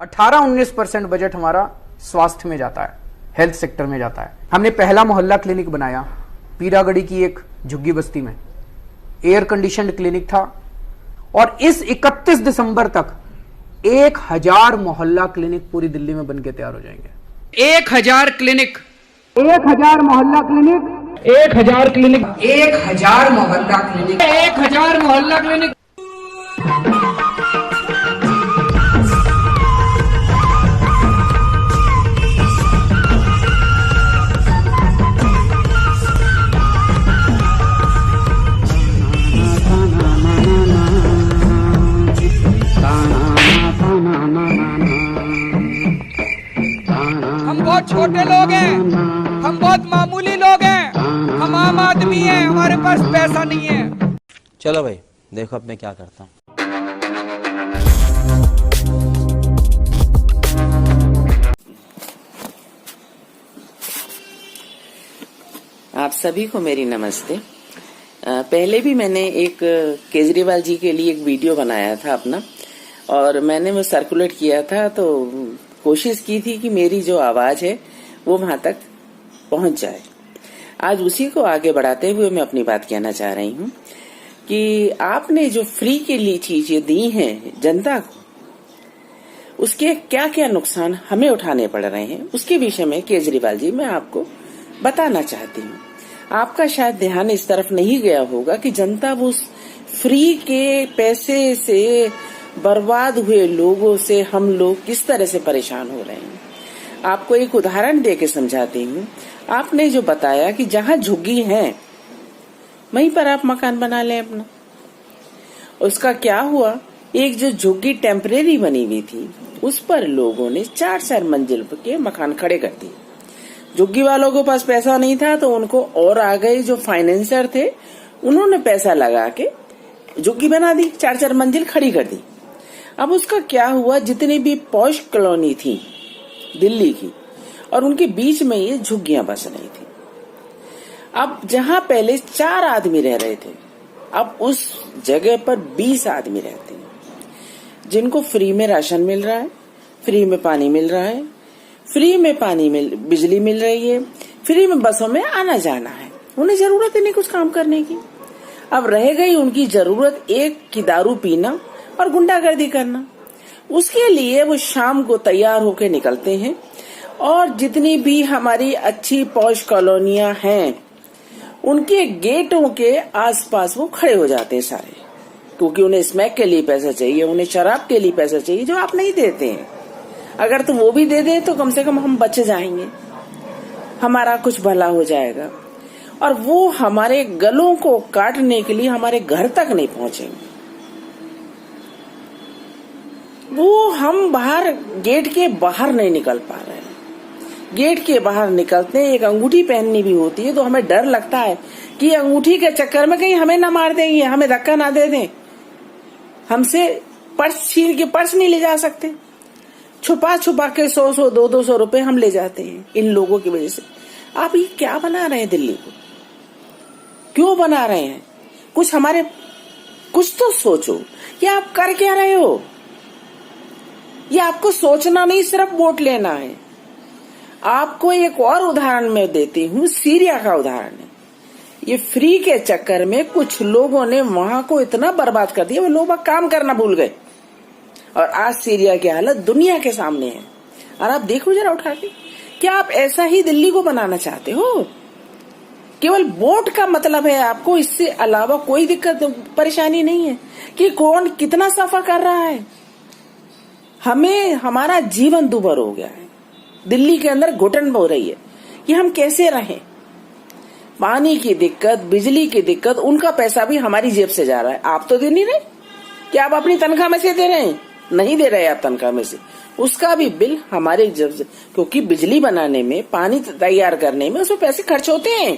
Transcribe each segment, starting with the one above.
18-19% budget हमारा स्वास्थ्य में जाता है, हेल्थ सेक्टर में जाता है। हमने पहला मोहल्ला क्लिनिक बनाया पीरागढ़ी की एक झुग्गी बस्ती में, एयर कंडीशनड क्लिनिक था और इस 31 दिसंबर तक 1000 मोहल्ला क्लिनिक पूरी दिल्ली में बनके तैयार हो जाएंगे। 1000 क्लिनिक, 1000 मोहल्ला क्लिनिक, 1000 क्लिनिक, 1000 मोहल्ला क्लिनिक, 1000 मोहल्ला क्लिनिक। हम बहुत छोटे लोग हैं, हम बहुत मामूली लोग हैं, हम आम आदमी हैं, हमारे पास पैसा नहीं है। चलो भाई देखो अब मैं क्या करता हूँ। आप सभी को मेरी नमस्ते। पहले भी मैंने एक केजरीवाल जी के लिए एक वीडियो बनाया था अपना, और मैंने वो सर्कुलेट किया था, तो कोशिश की थी कि मेरी जो आवाज है वो वहां तक पहुंच जाए। आज उसी को आगे बढ़ाते हुए मैं अपनी बात कहना चाह रही हूँ कि आपने जो फ्री के लिए चीजें दी हैं जनता को, उसके क्या क्या नुकसान हमें उठाने पड़ रहे हैं, उसके विषय में केजरीवाल जी मैं आपको बताना चाहती हूँ। आपका शायद ध्यान इस तरफ नहीं गया होगा कि जनता वो फ्री के पैसे से बर्बाद हुए लोगों से हम लोग किस तरह से परेशान हो रहे हैं। आपको एक उदाहरण देके समझाती हूँ। आपने जो बताया कि जहाँ झुग्गी है वहीं पर आप मकान बना लें अपना, उसका क्या हुआ? एक जो झुग्गी टेम्परेरी बनी हुई थी उस पर लोगों ने 4-4 मंजिल के मकान खड़े कर दिए। झुग्गी वालों के पास पैसा नहीं था तो उनको और आ गए जो फाइनेंसर थे, उन्होंने पैसा लगा के झुग्गी बना दी, 4-4 मंजिल खड़ी कर दी। अब उसका क्या हुआ, जितनी भी पॉश कॉलोनी थी दिल्ली की और उनके बीच में ये झुग्गियां बस रही थी। अब जहां पहले 4 आदमी रह रहे थे, अब उस जगह पर 20 आदमी रहते हैं, जिनको फ्री में राशन मिल रहा है, फ्री में पानी मिल रहा है, फ्री में बिजली मिल रही है, फ्री में बसों में आना जाना है। उन्हें जरूरत ही नहीं कुछ काम करने की। अब रह गई उनकी जरूरत एक की दारू पीना और गुंडागर्दी करना। उसके लिए वो शाम को तैयार होकर निकलते हैं और जितनी भी हमारी अच्छी पॉश कॉलोनियां हैं उनके गेटों के आसपास वो खड़े हो जाते हैं सारे, क्योंकि उन्हें स्मैक के लिए पैसा चाहिए, उन्हें शराब के लिए पैसा चाहिए, जो आप नहीं देते हैं। अगर तो वो भी दे दे तो कम से कम हम बच जाएंगे, हमारा कुछ भला हो जाएगा। और वो हमारे गलों को काटने के लिए हमारे घर तक नहीं पहुंचेंगे। वो हम बाहर गेट के बाहर नहीं निकल पा रहे हैं। गेट के बाहर निकलते हैं, एक अंगूठी पहननी भी होती है तो हमें डर लगता है कि अंगूठी के चक्कर में कहीं हमें ना मार देंगे, हमें धक्का ना दे दें, हमसे पर्स छीन के पर्स नहीं ले जा सकते। छुपा छुपा के 100-100, 200-200 रुपए हम ले जाते हैं इन लोगों की वजह से। आप ये क्या बना रहे हैं दिल्ली को? क्यों बना रहे हैं? कुछ तो सोचो, ये आप कर क्या रहे हो? ये आपको सोचना नहीं, सिर्फ वोट लेना है। आपको एक और उदाहरण मैं देती हूँ, सीरिया का उदाहरण है। ये फ्री के चक्कर में कुछ लोगों ने वहां को इतना बर्बाद कर दिया, वो लोग काम करना भूल गए और आज सीरिया की हालत दुनिया के सामने है। और आप देखो जरा उठा के, क्या आप ऐसा ही दिल्ली को बनाना चाहते हो? केवल वोट का मतलब है आपको, इससे अलावा कोई दिक्कत परेशानी नहीं है कि कौन कितना सफा कर रहा है। हमारा जीवन दुभर हो गया है, दिल्ली के अंदर घुटन हो रही है कि हम कैसे रहें। पानी की दिक्कत, बिजली की दिक्कत, उनका पैसा भी हमारी जेब से जा रहा है। आप तो दे नहीं रहे, क्या आप अपनी तनख्वाह में से दे रहे हैं? नहीं दे रहे आप तनख्वाह में से, उसका भी बिल हमारे जेब से, क्योंकि बिजली बनाने में, पानी तैयार करने में उसमें पैसे खर्च होते हैं,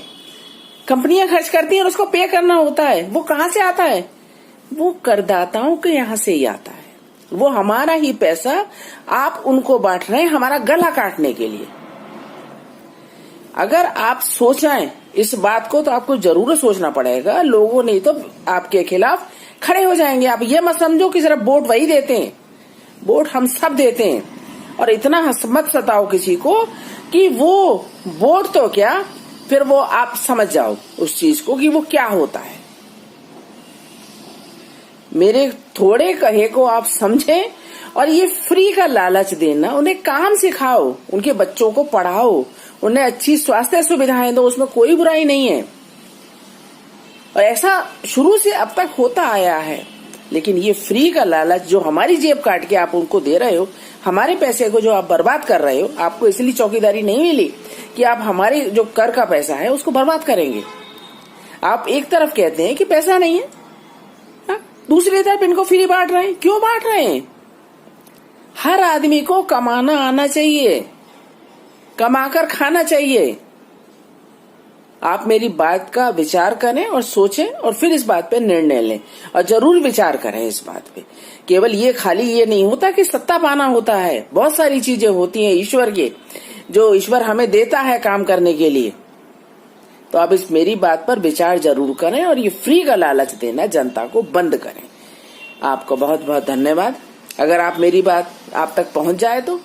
कंपनियां खर्च करती हैं और उसको पे करना होता है। वो कहाँ से आता है? वो करदाताओं के यहाँ से ही आता है। वो हमारा ही पैसा आप उनको बांट रहे हैं हमारा गला काटने के लिए। अगर आप सोचें इस बात को तो आपको जरूर सोचना पड़ेगा। लोगों नहीं तो आपके खिलाफ खड़े हो जाएंगे। आप ये मत समझो कि सिर्फ वोट वही देते हैं, वोट हम सब देते हैं, और इतना मत सताओ किसी को कि वो वोट तो क्या, फिर वो आप समझ जाओ उस चीज को कि वो क्या होता है। मेरे थोड़े कहे को आप समझें, और ये फ्री का लालच देना, उन्हें काम सिखाओ, उनके बच्चों को पढ़ाओ, उन्हें अच्छी स्वास्थ्य सुविधाएं दो, उसमें कोई बुराई नहीं है। और ऐसा शुरू से अब तक होता आया है। लेकिन ये फ्री का लालच जो हमारी जेब काट के आप उनको दे रहे हो, हमारे पैसे को जो आप बर्बाद कर रहे हो, आपको इसलिए चौकीदारी नहीं मिली कि आप हमारे जो कर का पैसा है उसको बर्बाद करेंगे। आप एक तरफ कहते हैं कि पैसा नहीं है, दूसरी तरफ इनको फ्री बांट रहे हैं। क्यों बांट रहे हैं? हर आदमी को कमाना आना चाहिए, कमाकर खाना चाहिए। आप मेरी बात का विचार करें और सोचें, और फिर इस बात पे निर्णय लें, और जरूर विचार करें इस बात पे। केवल ये खाली ये नहीं होता कि सत्ता पाना होता है, बहुत सारी चीजें होती हैं ईश्वर के, जो ईश्वर हमें देता है काम करने के लिए। तो आप इस मेरी बात पर विचार जरूर करें, और ये फ्री का लालच देना जनता को बंद करें। आपको बहुत बहुत धन्यवाद। अगर आप मेरी बात आप तक पहुंच जाए तो